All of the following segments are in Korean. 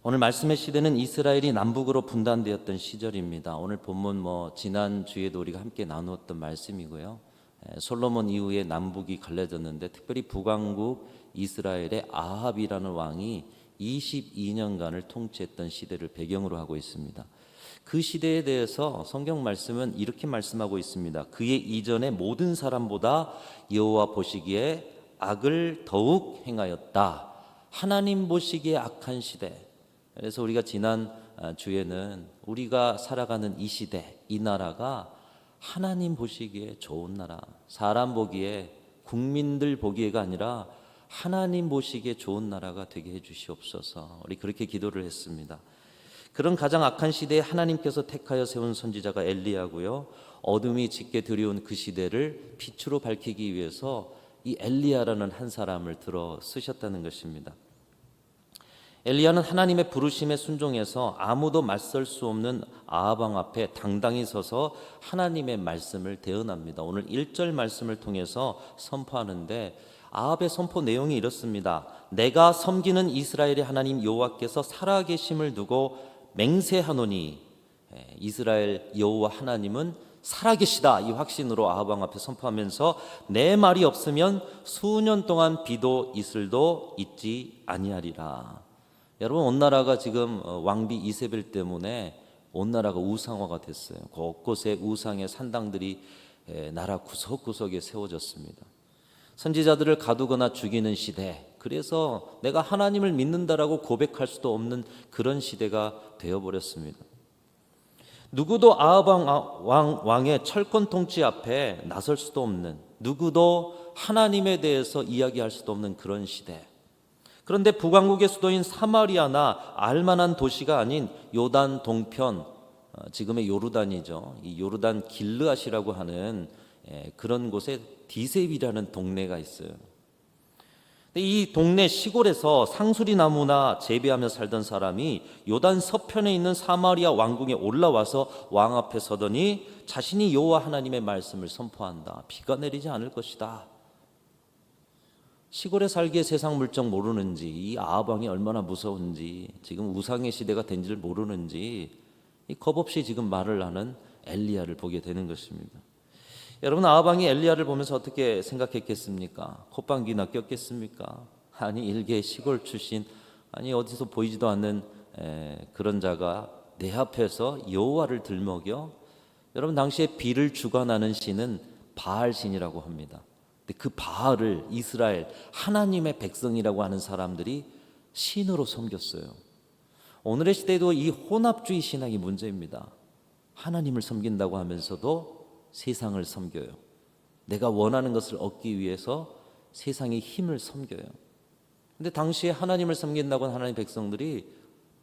오늘 말씀의 시대는 이스라엘이 남북으로 분단되었던 시절입니다. 오늘 본문 지난 주에도 우리가 함께 나누었던 말씀이고요. 솔로몬 이후에 남북이 갈라졌는데 특별히 북왕국 이스라엘의 아합이라는 왕이 22년간을 통치했던 시대를 배경으로 하고 있습니다. 그 시대에 대해서 성경 말씀은 이렇게 말씀하고 있습니다. 그의 이전의 모든 사람보다 여호와 보시기에 악을 더욱 행하였다. 하나님 보시기에 악한 시대. 그래서 우리가 지난 주에는 우리가 살아가는 이 시대, 이 나라가 하나님 보시기에 좋은 나라, 사람 보기에, 국민들 보기에가 아니라 하나님 보시기에 좋은 나라가 되게 해주시옵소서. 우리 그렇게 기도를 했습니다. 그런 가장 악한 시대에 하나님께서 택하여 세운 선지자가 엘리야고요. 어둠이 짙게 들여온 그 시대를 빛으로 밝히기 위해서 이 엘리야라는 한 사람을 들어 쓰셨다는 것입니다. 엘리야는 하나님의 부르심에 순종해서 아무도 맞설 수 없는 아합 왕 앞에 당당히 서서 하나님의 말씀을 대언합니다. 오늘 1절 말씀을 통해서 선포하는데 아합의 선포 내용이 이렇습니다. 내가 섬기는 이스라엘의 하나님 여호와께서 살아계심을 두고 맹세하노니, 이스라엘 여호와 하나님은 살아계시다, 이 확신으로 아합 왕 앞에 선포하면서 내 말이 없으면 수년 동안 비도 이슬도 있지 아니하리라. 여러분, 온 나라가 지금 왕비 이세벨 때문에 온 나라가 우상화가 됐어요. 곳곳에 우상의 산당들이 나라 구석구석에 세워졌습니다. 선지자들을 가두거나 죽이는 시대, 그래서 내가 하나님을 믿는다라고 고백할 수도 없는 그런 시대가 되어버렸습니다. 누구도 아합 왕의 철권 통치 앞에 나설 수도 없는, 누구도 하나님에 대해서 이야기할 수도 없는 그런 시대. 그런데 북왕국의 수도인 사마리아나 알만한 도시가 아닌 요단 동편, 지금의 요르단이죠. 이 요르단 길르앗이라고 하는 그런 곳에 디셉이라는 동네가 있어요. 이 동네 시골에서 상수리 나무나 재배하며 살던 사람이 요단 서편에 있는 사마리아 왕궁에 올라와서 왕 앞에 서더니 자신이 여호와 하나님의 말씀을 선포한다. 비가 내리지 않을 것이다. 시골에 살기에 세상 물정 모르는지, 이 아합 왕이 얼마나 무서운지, 지금 우상의 시대가 된지를 모르는지 겁없이 지금 말을 하는 엘리야를 보게 되는 것입니다. 여러분, 아합 왕이 엘리야를 보면서 어떻게 생각했겠습니까? 콧방귀나 꼈겠습니까? 아니, 일개 시골 출신, 아니 어디서 보이지도 않는 그런 자가 내 앞에서 여호와를 들먹여. 여러분, 당시에 비를 주관하는 신은 바알 신이라고 합니다. 그 바알을 이스라엘 하나님의 백성이라고 하는 사람들이 신으로 섬겼어요. 오늘의 시대에도 이 혼합주의 신앙이 문제입니다. 하나님을 섬긴다고 하면서도 세상을 섬겨요. 내가 원하는 것을 얻기 위해서 세상의 힘을 섬겨요. 근데 당시에 하나님을 섬긴다고 하는 하나님의 백성들이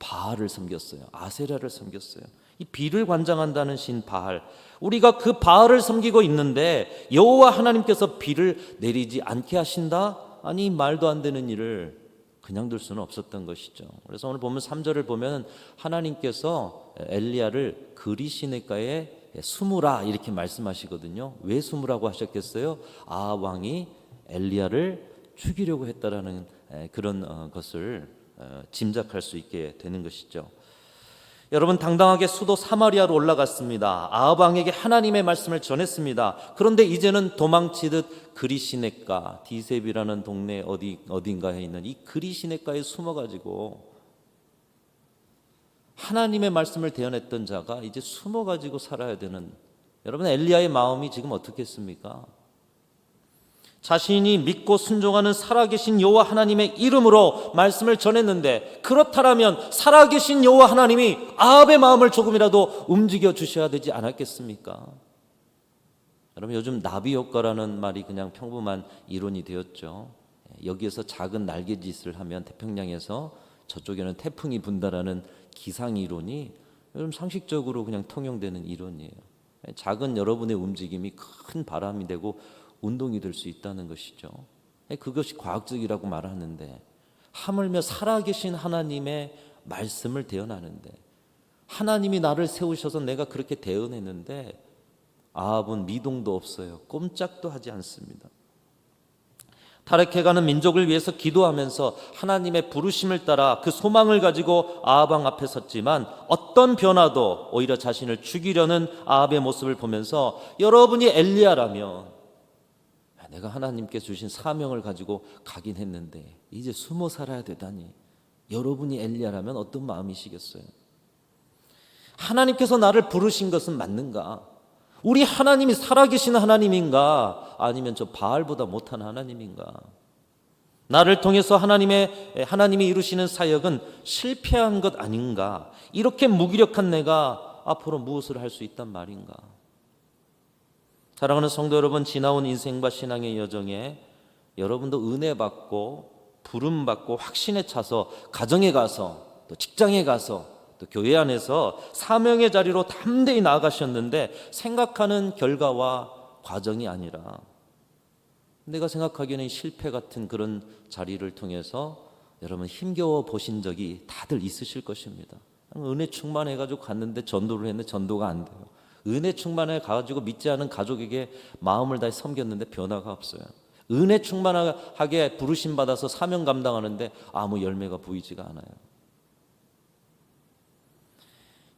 바알을 섬겼어요. 아세라를 섬겼어요. 이 비를 관장한다는 신 바알, 우리가 그 바알을 섬기고 있는데 여호와 하나님께서 비를 내리지 않게 하신다? 아니, 말도 안 되는 일을 그냥 둘 수는 없었던 것이죠. 그래서 오늘 보면 3절을 보면 하나님께서 엘리야를 그리 시내가에 숨으라 이렇게 말씀하시거든요. 왜 숨으라고 하셨겠어요? 아합 왕이 엘리야를 죽이려고 했다라는 그런 것을 짐작할 수 있게 되는 것이죠. 여러분, 당당하게 수도 사마리아로 올라갔습니다. 아합 왕에게 하나님의 말씀을 전했습니다. 그런데 이제는 도망치듯 그리시네가, 디셉이라는 동네 어딘가에 있는 이 그리시네가에 숨어가지고 하나님의 말씀을 대언했던 자가 이제 숨어가지고 살아야 되는, 여러분, 엘리야의 마음이 지금 어떻겠습니까? 자신이 믿고 순종하는 살아계신 여호와 하나님의 이름으로 말씀을 전했는데, 그렇다면 살아계신 여호와 하나님이 아합의 마음을 조금이라도 움직여 주셔야 되지 않았겠습니까? 여러분, 요즘 나비 효과라는 말이 그냥 평범한 이론이 되었죠. 여기에서 작은 날개짓을 하면 태평양에서 저쪽에는 태풍이 분다라는 기상 이론이 요즘 상식적으로 그냥 통용되는 이론이에요. 작은 여러분의 움직임이 큰 바람이 되고 운동이 될 수 있다는 것이죠. 그것이 과학적이라고 말하는데, 하물며 살아계신 하나님의 말씀을 대언하는데, 하나님이 나를 세우셔서 내가 그렇게 대언했는데 아합은 미동도 없어요. 꼼짝도 하지 않습니다. 타락해가는 민족을 위해서 기도하면서 하나님의 부르심을 따라 그 소망을 가지고 아합 왕 앞에 섰지만 어떤 변화도 오히려 자신을 죽이려는 아합의 모습을 보면서 여러분이 엘리야라면 내가 하나님께 주신 사명을 가지고 가긴 했는데 이제 숨어 살아야 되다니, 여러분이 엘리야라면 어떤 마음이시겠어요? 하나님께서 나를 부르신 것은 맞는가? 우리 하나님이 살아계신 하나님인가? 아니면 저 바알보다 못한 하나님인가? 나를 통해서 하나님이 이루시는 사역은 실패한 것 아닌가? 이렇게 무기력한 내가 앞으로 무엇을 할 수 있단 말인가? 사랑하는 성도 여러분, 지나온 인생과 신앙의 여정에 여러분도 은혜 받고 부름 받고 확신에 차서 가정에 가서 또 직장에 가서 또 교회 안에서 사명의 자리로 담대히 나아가셨는데 생각하는 결과와 과정이 아니라 내가 생각하기에는 실패 같은 그런 자리를 통해서 여러분 힘겨워 보신 적이 다들 있으실 것입니다. 은혜 충만해가지고 갔는데 전도를 했는데 전도가 안 돼요. 은혜 충만해 가지고 믿지 않은 가족에게 마음을 다해 섬겼는데 변화가 없어요. 은혜 충만하게 부르심 받아서 사명 감당하는데 아무 열매가 보이지가 않아요.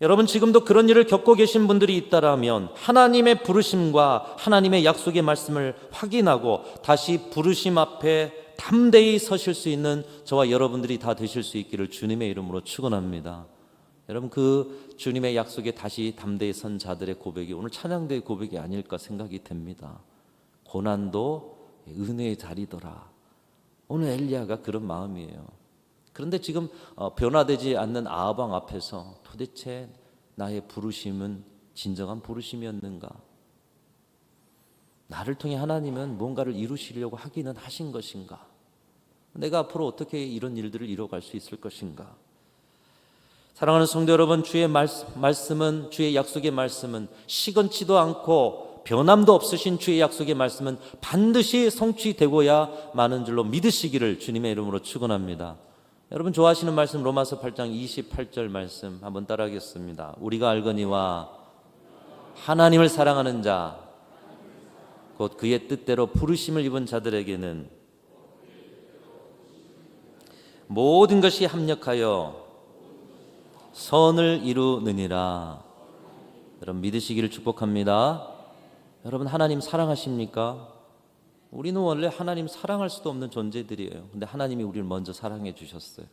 여러분, 지금도 그런 일을 겪고 계신 분들이 있다라면 하나님의 부르심과 하나님의 약속의 말씀을 확인하고 다시 부르심 앞에 담대히 서실 수 있는 저와 여러분들이 다 되실 수 있기를 주님의 이름으로 축원합니다. 여러분, 그 주님의 약속에 다시 담대히 선 자들의 고백이 오늘 찬양대의 고백이 아닐까 생각이 됩니다. 고난도 은혜의 자리더라. 오늘 엘리야가 그런 마음이에요. 그런데 지금 변화되지 않는 아합 왕 앞에서 도대체 나의 부르심은 진정한 부르심이었는가? 나를 통해 하나님은 뭔가를 이루시려고 하기는 하신 것인가? 내가 앞으로 어떻게 이런 일들을 이뤄갈 수 있을 것인가? 사랑하는 성도 여러분, 주의 말씀은, 주의 약속의 말씀은 시건치도 않고 변함도 없으신 주의 약속의 말씀은 반드시 성취되고야 마는 줄로 믿으시기를 주님의 이름으로 축원합니다. 여러분 좋아하시는 말씀 로마서 8장 28절 말씀 한번 따라하겠습니다. 우리가 알거니와 하나님을 사랑하는 자 곧 그의 뜻대로 부르심을 입은 자들에게는 모든 것이 합력하여 선을 이루느니라. 여러분 믿으시기를 축복합니다. 여러분 하나님 사랑하십니까? 우리는 원래 하나님 사랑할 수도 없는 존재들이에요. 근데 하나님이 우리를 먼저 사랑해 주셨어요.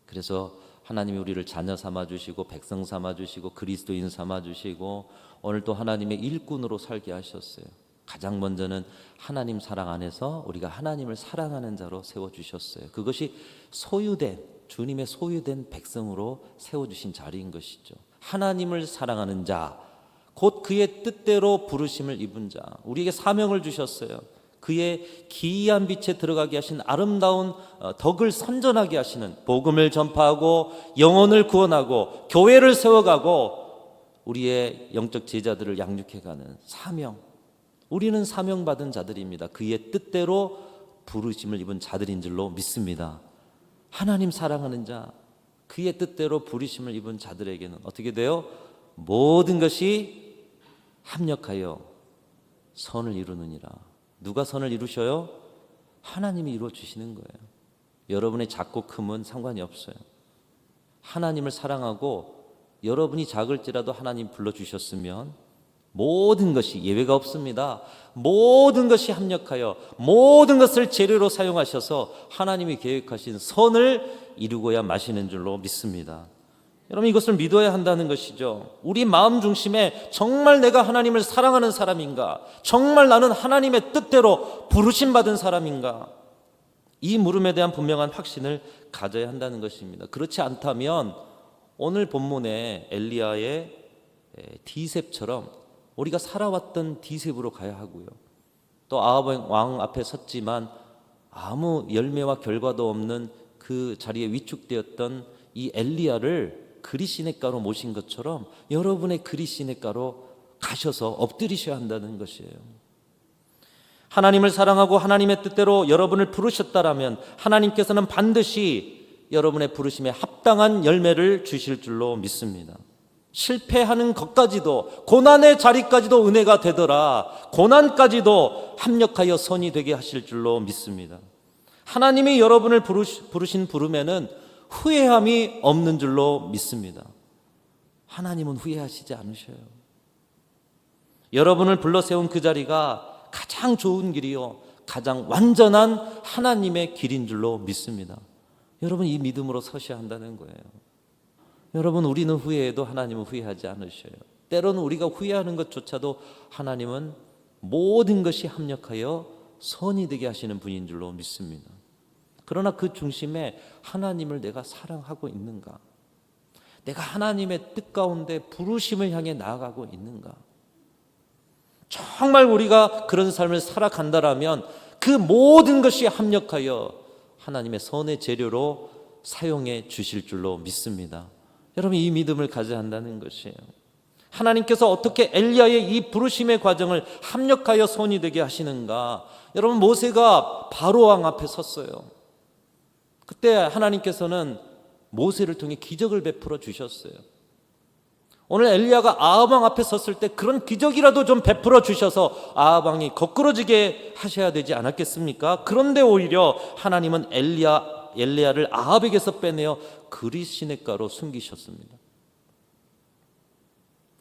그래서 하나님이 우리를 자녀 삼아 주시고 백성 삼아 주시고 그리스도인 삼아 주시고 오늘 또 하나님의 일꾼으로 살게 하셨어요. 가장 먼저는 하나님 사랑 안에서 우리가 하나님을 사랑하는 자로 세워주셨어요. 그것이 소유된, 주님의 소유된 백성으로 세워주신 자리인 것이죠. 하나님을 사랑하는 자, 곧 그의 뜻대로 부르심을 입은 자, 우리에게 사명을 주셨어요. 그의 기이한 빛에 들어가게 하신 아름다운 덕을 선전하게 하시는, 복음을 전파하고 영혼을 구원하고 교회를 세워가고 우리의 영적 제자들을 양육해가는 사명, 우리는 사명받은 자들입니다. 그의 뜻대로 부르심을 입은 자들인 줄로 믿습니다. 하나님 사랑하는 자, 그의 뜻대로 부르심을 입은 자들에게는 어떻게 돼요? 모든 것이 합력하여 선을 이루느니라. 누가 선을 이루셔요? 하나님이 이루어 주시는 거예요. 여러분의 작고 큼은 상관이 없어요. 하나님을 사랑하고 여러분이 작을지라도 하나님 불러주셨으면 모든 것이 예외가 없습니다. 모든 것이 합력하여 모든 것을 재료로 사용하셔서 하나님이 계획하신 선을 이루고야 마시는 줄로 믿습니다. 여러분 이것을 믿어야 한다는 것이죠. 우리 마음 중심에 정말 내가 하나님을 사랑하는 사람인가? 정말 나는 하나님의 뜻대로 부르심 받은 사람인가? 이 물음에 대한 분명한 확신을 가져야 한다는 것입니다. 그렇지 않다면 오늘 본문의 엘리야의 디셉처럼 우리가 살아왔던 디셉으로 가야 하고요. 또 아합 왕 앞에 섰지만 아무 열매와 결과도 없는 그 자리에 위축되었던 이 엘리야를 그리시네가로 모신 것처럼 여러분의 그리시네가로 가셔서 엎드리셔야 한다는 것이에요. 하나님을 사랑하고 하나님의 뜻대로 여러분을 부르셨다라면 하나님께서는 반드시 여러분의 부르심에 합당한 열매를 주실 줄로 믿습니다. 실패하는 것까지도, 고난의 자리까지도 은혜가 되더라. 고난까지도 합력하여 선이 되게 하실 줄로 믿습니다. 하나님이 여러분을 부르신 부름에는 후회함이 없는 줄로 믿습니다. 하나님은 후회하시지 않으셔요. 여러분을 불러 세운 그 자리가 가장 좋은 길이요, 가장 완전한 하나님의 길인 줄로 믿습니다. 여러분, 이 믿음으로 서셔야 한다는 거예요. 여러분, 우리는 후회해도 하나님은 후회하지 않으셔요. 때로는 우리가 후회하는 것조차도 하나님은 모든 것이 합력하여 선이 되게 하시는 분인 줄로 믿습니다. 그러나 그 중심에 하나님을 내가 사랑하고 있는가? 내가 하나님의 뜻 가운데 부르심을 향해 나아가고 있는가? 정말 우리가 그런 삶을 살아간다라면 그 모든 것이 합력하여 하나님의 선의 재료로 사용해 주실 줄로 믿습니다. 여러분, 이 믿음을 가져야 한다는 것이에요. 하나님께서 어떻게 엘리야의 이 부르심의 과정을 합력하여 선이 되게 하시는가? 여러분, 모세가 바로왕 앞에 섰어요. 그때 하나님께서는 모세를 통해 기적을 베풀어 주셨어요. 오늘 엘리야가 아합왕 앞에 섰을 때 그런 기적이라도 좀 베풀어 주셔서 아합왕이 거꾸러지게 하셔야 되지 않았겠습니까? 그런데 오히려 하나님은 엘리야를 아합에게서 빼내어 그리시네가로 숨기셨습니다.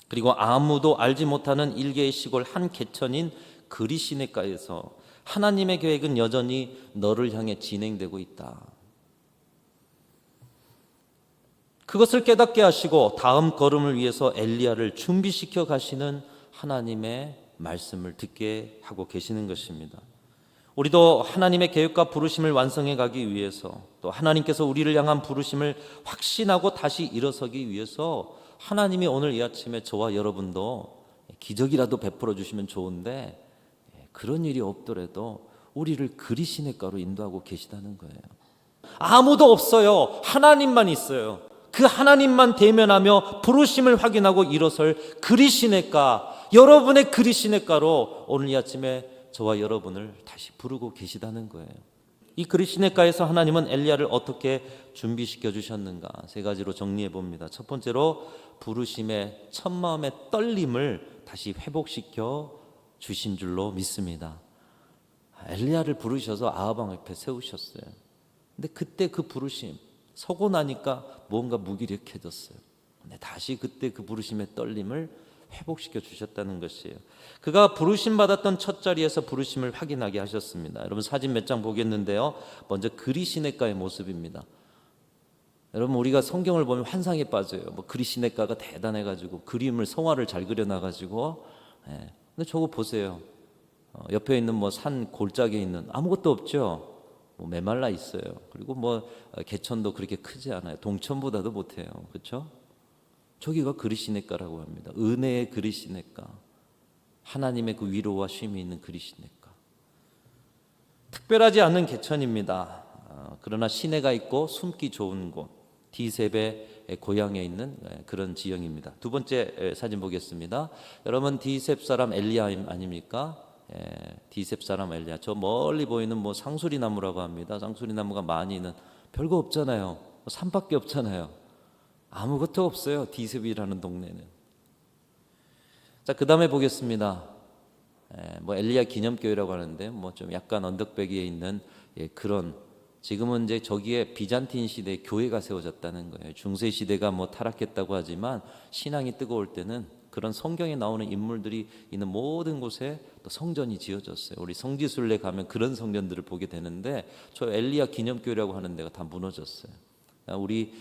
그리고 아무도 알지 못하는 일개의 시골 한 개천인 그리시네가에서 하나님의 계획은 여전히 너를 향해 진행되고 있다. 그것을 깨닫게 하시고 다음 걸음을 위해서 엘리야를 준비시켜 가시는 하나님의 말씀을 듣게 하고 계시는 것입니다. 우리도 하나님의 계획과 부르심을 완성해 가기 위해서, 또 하나님께서 우리를 향한 부르심을 확신하고 다시 일어서기 위해서 하나님이 오늘 이 아침에 저와 여러분도 기적이라도 베풀어 주시면 좋은데, 그런 일이 없더라도 우리를 그리시네가로 인도하고 계시다는 거예요. 아무도 없어요. 하나님만 있어요. 그 하나님만 대면하며 부르심을 확인하고 일어설 그리시네가, 여러분의 그리시네가로 오늘 이 아침에 저와 여러분을 다시 부르고 계시다는 거예요. 이 그리시네가에서 하나님은 엘리야를 어떻게 준비시켜 주셨는가? 세 가지로 정리해 봅니다. 첫 번째로 부르심의 첫 마음의 떨림을 다시 회복시켜 주신 줄로 믿습니다. 엘리야를 부르셔서 아합왕 앞에 세우셨어요. 근데 그때 그 부르심 서고 나니까 뭔가 무기력해졌어요. 근데 다시 그때 그 부르심의 떨림을 회복시켜 주셨다는 것이에요. 그가 부르심 받았던 첫 자리에서 부르심을 확인하게 하셨습니다. 여러분, 사진 몇 장 보겠는데요. 먼저 그리시네가의 모습입니다. 여러분, 우리가 성경을 보면 환상에 빠져요. 뭐 그리시네가가 대단해가지고 그림을 성화를 잘 그려놔가지고. 근데 저거 보세요. 옆에 있는 뭐 산 골짜기에 있는 아무것도 없죠. 뭐 메말라 있어요. 그리고 뭐 개천도 그렇게 크지 않아요. 동천보다도 못해요. 그렇죠? 저기가 그리시네가라고 합니다. 은혜의 그리시네가, 하나님의 그 위로와 쉼이 있는 그리시네가. 특별하지 않은 개천입니다. 그러나 시내가 있고 숨기 좋은 곳, 디셉의 고향에 있는 그런 지형입니다. 두 번째 사진 보겠습니다. 여러분, 디셉 사람 엘리야 아닙니까? 디셉 사람 엘리야. 저 멀리 보이는 뭐 상수리 나무라고 합니다. 상수리 나무가 많이 있는, 별거 없잖아요. 산밖에 없잖아요. 아무것도 없어요. 디셉이라는 동네는. 자, 그 다음에 보겠습니다. 뭐 엘리야 기념교회라고 하는데 뭐 좀 약간 언덕배기에 있는 그런, 지금은 이제 저기에 비잔틴 시대 교회가 세워졌다는 거예요. 중세 시대가 뭐 타락했다고 하지만 신앙이 뜨거울 때는 그런 성경에 나오는 인물들이 있는 모든 곳에 또 성전이 지어졌어요. 우리 성지순례 가면 그런 성전들을 보게 되는데, 저 엘리야 기념교회라고 하는 데가 다 무너졌어요. 우리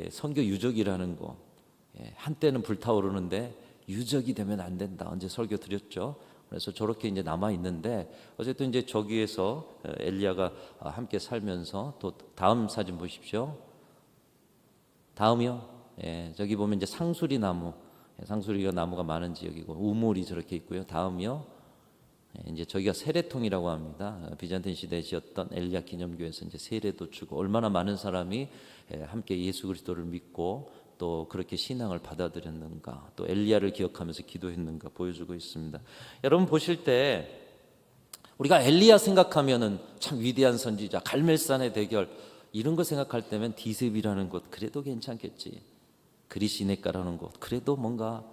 선교 유적이라는 거, 한때는 불타오르는데 유적이 되면 안 된다. 언제 설교 드렸죠? 그래서 저렇게 이제 남아 있는데, 어쨌든 이제 저기에서 엘리야가 함께 살면서, 또 다음 사진 보십시오. 다음이요. 저기 보면 이제 상수리 나무, 상수리가 나무가 많은 지역이고 우물이 저렇게 있고요. 다음이요. 이제 저기가 세례통이라고 합니다. 비잔틴 시대에 지었던 엘리야 기념교회에서 이제 세례도 주고, 얼마나 많은 사람이 함께 예수 그리스도를 믿고 또 그렇게 신앙을 받아들였는가, 또 엘리야를 기억하면서 기도했는가 보여주고 있습니다. 여러분 보실 때 우리가 엘리야 생각하면은 참 위대한 선지자, 갈멜산의 대결, 이런 거 생각할 때면 디셉이라는 곳 그래도 괜찮겠지. 그리 시냇가라는 곳, 그래도 뭔가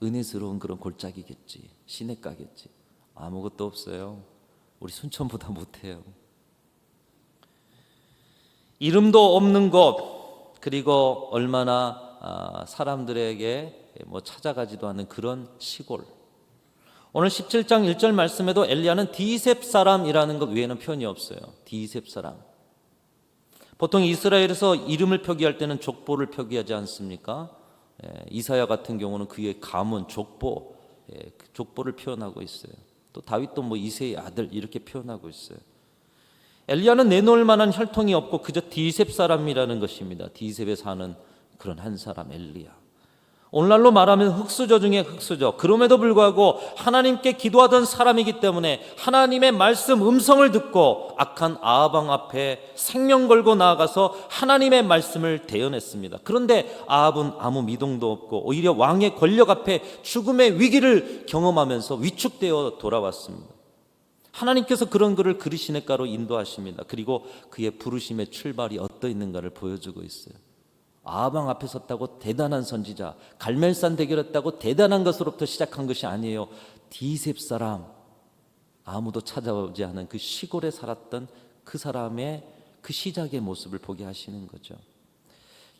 은혜스러운 그런 골짜기겠지, 시냇가겠지. 아무것도 없어요. 우리 순천보다 못해요. 이름도 없는 곳, 그리고 얼마나 사람들에게 찾아가지도 않는 그런 시골. 오늘 17장 1절 말씀에도 엘리야는 디셉 사람이라는 것 외에는 표현이 없어요. 디셉 사람. 보통 이스라엘에서 이름을 표기할 때는 족보를 표기하지 않습니까? 이사야 같은 경우는 그의 가문, 족보, 족보를 표현하고 있어요. 또 다윗도 이새의 아들 이렇게 표현하고 있어요. 엘리야는 내놓을 만한 혈통이 없고 그저 디셉 사람이라는 것입니다. 디셉에 사는 그런 한 사람 엘리야. 오늘날로 말하면 흑수저 중에 흑수저. 그럼에도 불구하고 하나님께 기도하던 사람이기 때문에 하나님의 말씀 음성을 듣고 악한 아합 앞에 생명 걸고 나아가서 하나님의 말씀을 대언했습니다. 그런데 아합은 아무 미동도 없고 오히려 왕의 권력 앞에 죽음의 위기를 경험하면서 위축되어 돌아왔습니다. 하나님께서 그런 그를 그리 시냇가로 인도하십니다. 그리고 그의 부르심의 출발이 어떠했는가를 보여주고 있어요. 아방 앞에 섰다고 대단한 선지자, 갈멜산 대결했다고 대단한 것으로부터 시작한 것이 아니에요. 디셉 사람, 아무도 찾아오지 않은 그 시골에 살았던 그 사람의 그 시작의 모습을 보게 하시는 거죠.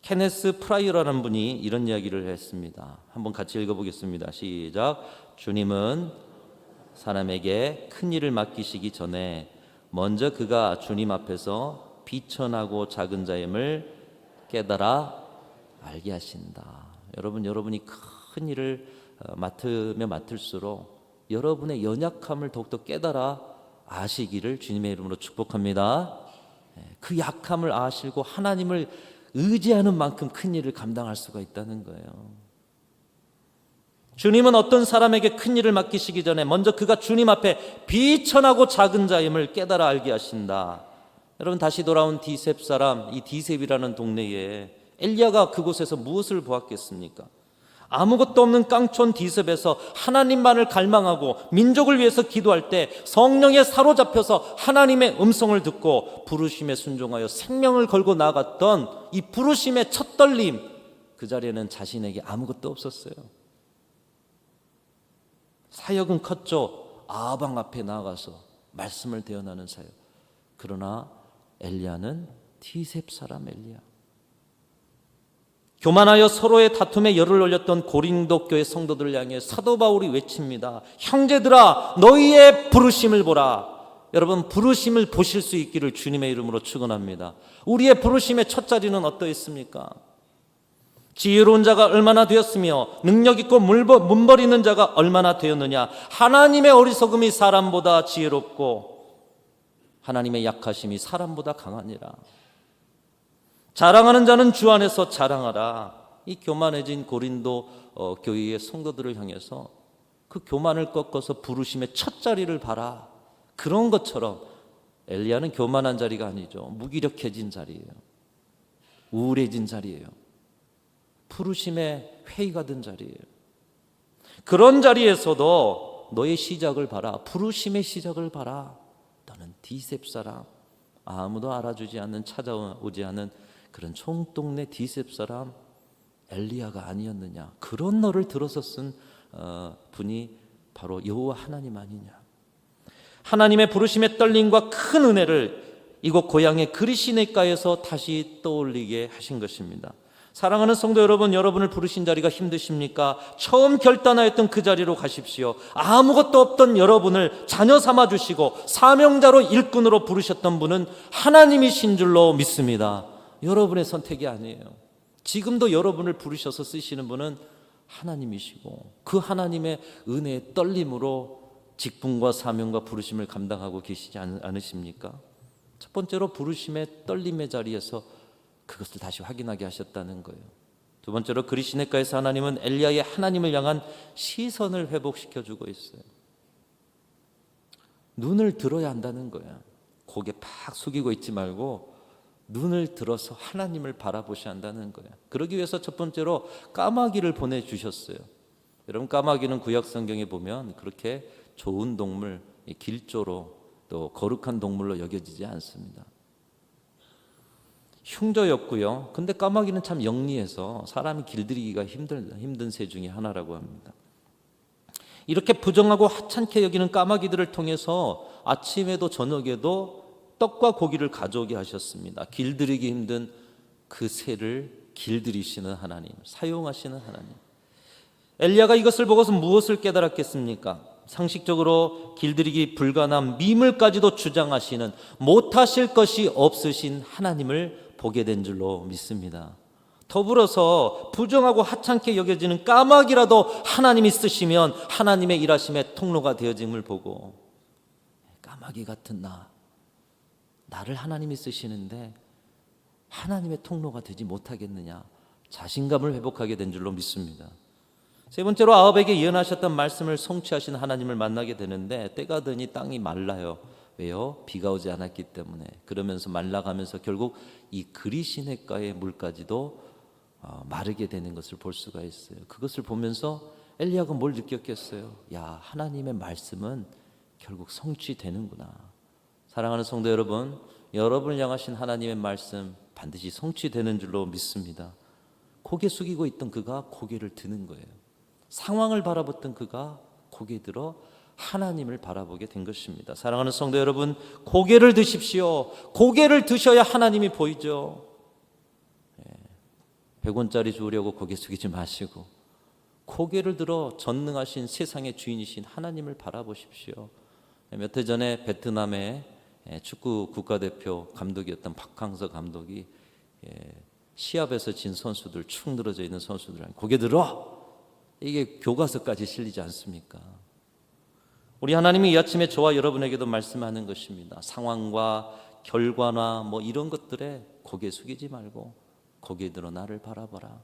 케네스 프라이어라는 분이 이런 이야기를 했습니다. 한번 같이 읽어보겠습니다. 시작. 주님은 사람에게 큰 일을 맡기시기 전에 먼저 그가 주님 앞에서 비천하고 작은 자임을 깨달아 알게 하신다. 여러분이 큰 일을 맡으면 맡을수록 여러분의 연약함을 더욱더 깨달아 아시기를 주님의 이름으로 축복합니다. 그 약함을 아시고 하나님을 의지하는 만큼 큰 일을 감당할 수가 있다는 거예요. 주님은 어떤 사람에게 큰 일을 맡기시기 전에 먼저 그가 주님 앞에 비천하고 작은 자임을 깨달아 알게 하신다. 여러분, 다시 돌아온 디셉 사람, 이 디셉이라는 동네에 엘리야가 그곳에서 무엇을 보았겠습니까? 아무것도 없는 깡촌 디셉에서 하나님만을 갈망하고 민족을 위해서 기도할 때 성령에 사로잡혀서 하나님의 음성을 듣고 부르심에 순종하여 생명을 걸고 나아갔던 이 부르심의 첫 떨림, 그 자리에는 자신에게 아무것도 없었어요. 사역은 컸죠. 아방 앞에 나아가서 말씀을 대언하는 사역. 그러나 엘리야는 디셉 사람 엘리야. 교만하여 서로의 다툼에 열을 올렸던 고린도 교회 성도들을 향해 사도 바울이 외칩니다. 형제들아, 너희의 부르심을 보라. 여러분, 부르심을 보실 수 있기를 주님의 이름으로 축원합니다. 우리의 부르심의 첫 자리는 어떠했습니까? 지혜로운 자가 얼마나 되었으며 능력 있고 문벌이는 자가 얼마나 되었느냐. 하나님의 어리석음이 사람보다 지혜롭고 하나님의 약하심이 사람보다 강하니라. 자랑하는 자는 주 안에서 자랑하라. 이 교만해진 고린도 교회의 성도들을 향해서 그 교만을 꺾어서 부르심의 첫 자리를 봐라. 그런 것처럼 엘리야는 교만한 자리가 아니죠. 무기력해진 자리예요. 우울해진 자리예요. 부르심의 회의가 된 자리예요. 그런 자리에서도 너의 시작을 봐라. 부르심의 시작을 봐라. 너는 디셉 사람, 아무도 알아주지 않는, 찾아오지 않는 그런 총동네 디셉 사람 엘리야가 아니었느냐. 그런 너를 들어서 쓴 분이 바로 여호와 하나님 아니냐. 하나님의 부르심의 떨림과 큰 은혜를 이곳 고향의 그리 시냇가에서 다시 떠올리게 하신 것입니다. 사랑하는 성도 여러분, 여러분을 부르신 자리가 힘드십니까? 처음 결단하였던 그 자리로 가십시오. 아무것도 없던 여러분을 자녀 삼아 주시고 사명자로 일꾼으로 부르셨던 분은 하나님이신 줄로 믿습니다. 여러분의 선택이 아니에요. 지금도 여러분을 부르셔서 쓰시는 분은 하나님이시고 그 하나님의 은혜의 떨림으로 직분과 사명과 부르심을 감당하고 계시지 않으십니까? 첫 번째로 부르심의 떨림의 자리에서 그것을 다시 확인하게 하셨다는 거예요. 두 번째로 그리 시냇가에서 하나님은 엘리야의 하나님을 향한 시선을 회복시켜주고 있어요. 눈을 들어야 한다는 거야. 고개 팍 숙이고 있지 말고 눈을 들어서 하나님을 바라보셔야 한다는 거야. 그러기 위해서 첫 번째로 까마귀를 보내주셨어요. 여러분, 까마귀는 구약 성경에 보면 그렇게 좋은 동물, 길조로 또 거룩한 동물로 여겨지지 않습니다. 흉조였고요. 근데 까마귀는 참 영리해서 사람이 길들이기가 힘든 새 중에 하나라고 합니다. 이렇게 부정하고 하찮게 여기는 까마귀들을 통해서 아침에도 저녁에도 떡과 고기를 가져오게 하셨습니다. 길들이기 힘든 그 새를 길들이시는 하나님, 사용하시는 하나님. 엘리야가 이것을 보고서 무엇을 깨달았겠습니까? 상식적으로 길들이기 불가능한 미물까지도 주장하시는, 못하실 것이 없으신 하나님을 보게 된 줄로 믿습니다. 더불어서 부정하고 하찮게 여겨지는 까마귀라도 하나님이 쓰시면 하나님의 일하심의 통로가 되어짐을 보고, 까마귀 같은 나를 하나님이 쓰시는데 하나님의 통로가 되지 못하겠느냐, 자신감을 회복하게 된 줄로 믿습니다. 세 번째로 아합에게 예언하셨던 말씀을 성취하신 하나님을 만나게 되는데, 때가 되니 땅이 말라요. 왜요? 비가 오지 않았기 때문에. 그러면서 말라가면서 결국 이 그리시네가의 물까지도 마르게 되는 것을 볼 수가 있어요. 그것을 보면서 엘리야가 뭘 느꼈겠어요? 야, 하나님의 말씀은 결국 성취되는구나. 사랑하는 성도 여러분, 여러분을 향하신 하나님의 말씀 반드시 성취되는 줄로 믿습니다. 고개 숙이고 있던 그가 고개를 드는 거예요. 상황을 바라봤던 그가 고개 들어 하나님을 바라보게 된 것입니다. 사랑하는 성도 여러분, 고개를 드십시오. 고개를 드셔야 하나님이 보이죠. 100원짜리 주우려고 고개 숙이지 마시고 고개를 들어 전능하신 세상의 주인이신 하나님을 바라보십시오. 몇 해 전에 베트남의 축구 국가대표 감독이었던 박항서 감독이 시합에서 진 선수들, 축 늘어져 있는 선수들한테 고개 들어! 이게 교과서까지 실리지 않습니까? 우리 하나님이 이 아침에 저와 여러분에게도 말씀하는 것입니다. 상황과 결과나 이런 것들에 고개 숙이지 말고 고개 들어 나를 바라봐라.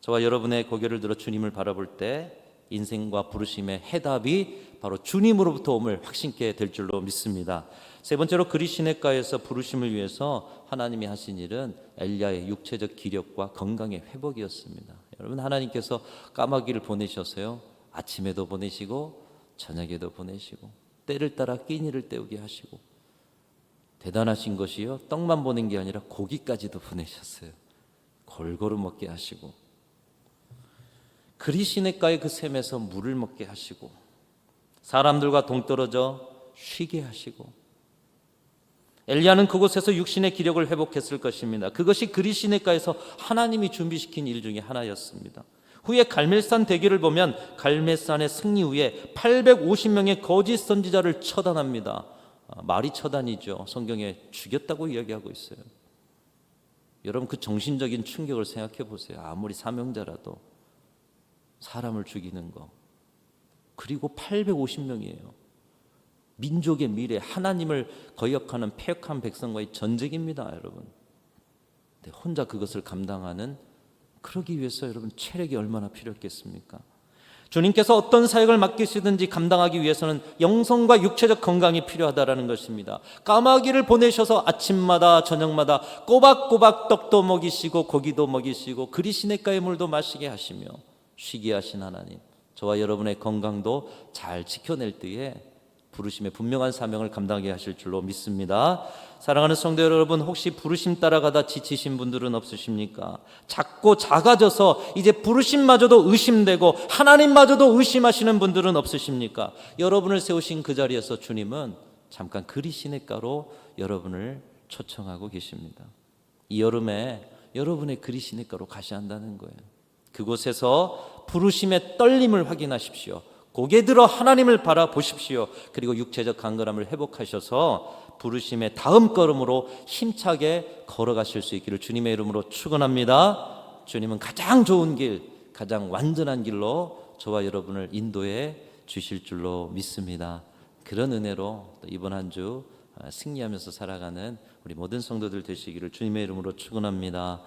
저와 여러분의 고개를 들어 주님을 바라볼 때 인생과 부르심의 해답이 바로 주님으로부터 옴을 확신케 될 줄로 믿습니다. 세 번째로 그리시네가에서 부르심을 위해서 하나님이 하신 일은 엘리야의 육체적 기력과 건강의 회복이었습니다. 여러분, 하나님께서 까마귀를 보내셔서요, 아침에도 보내시고 저녁에도 보내시고 때를 따라 끼니를 때우게 하시고, 대단하신 것이요, 떡만 보낸 게 아니라 고기까지도 보내셨어요. 골고루 먹게 하시고, 그리시네가의 그 샘에서 물을 먹게 하시고, 사람들과 동떨어져 쉬게 하시고, 엘리야는 그곳에서 육신의 기력을 회복했을 것입니다. 그것이 그리시네가에서 하나님이 준비시킨 일 중에 하나였습니다. 후에 갈멜산 대기를 보면 갈멜산의 승리 후에 850명의 거짓 선지자를 처단합니다. 말이 처단이죠. 성경에 죽였다고 이야기하고 있어요. 여러분, 그 정신적인 충격을 생각해 보세요. 아무리 사명자라도 사람을 죽이는 거, 그리고 850명이에요. 민족의 미래, 하나님을 거역하는 패역한 백성과의 전쟁입니다, 여러분. 근데 혼자 그것을 감당하는, 그러기 위해서 여러분 체력이 얼마나 필요했겠습니까? 주님께서 어떤 사역을 맡기시든지 감당하기 위해서는 영성과 육체적 건강이 필요하다라는 것입니다. 까마귀를 보내셔서 아침마다 저녁마다 꼬박꼬박 떡도 먹이시고 고기도 먹이시고 그리시네가의 물도 마시게 하시며 쉬게 하신 하나님, 저와 여러분의 건강도 잘 지켜낼 때에 부르심의 분명한 사명을 감당하게 하실 줄로 믿습니다. 사랑하는 성도 여러분, 혹시 부르심 따라가다 지치신 분들은 없으십니까? 작고 작아져서 이제 부르심마저도 의심되고 하나님마저도 의심하시는 분들은 없으십니까? 여러분을 세우신 그 자리에서 주님은 잠깐 그리시네가로 여러분을 초청하고 계십니다. 이 여름에 여러분의 그리시네가로 가셔야 한다는 거예요. 그곳에서 부르심의 떨림을 확인하십시오. 고개 들어 하나님을 바라보십시오. 그리고 육체적 강건함을 회복하셔서 부르심의 다음 걸음으로 힘차게 걸어가실 수 있기를 주님의 이름으로 축원합니다. 주님은 가장 좋은 길, 가장 완전한 길로 저와 여러분을 인도해 주실 줄로 믿습니다. 그런 은혜로 이번 한 주 승리하면서 살아가는 우리 모든 성도들 되시기를 주님의 이름으로 축원합니다.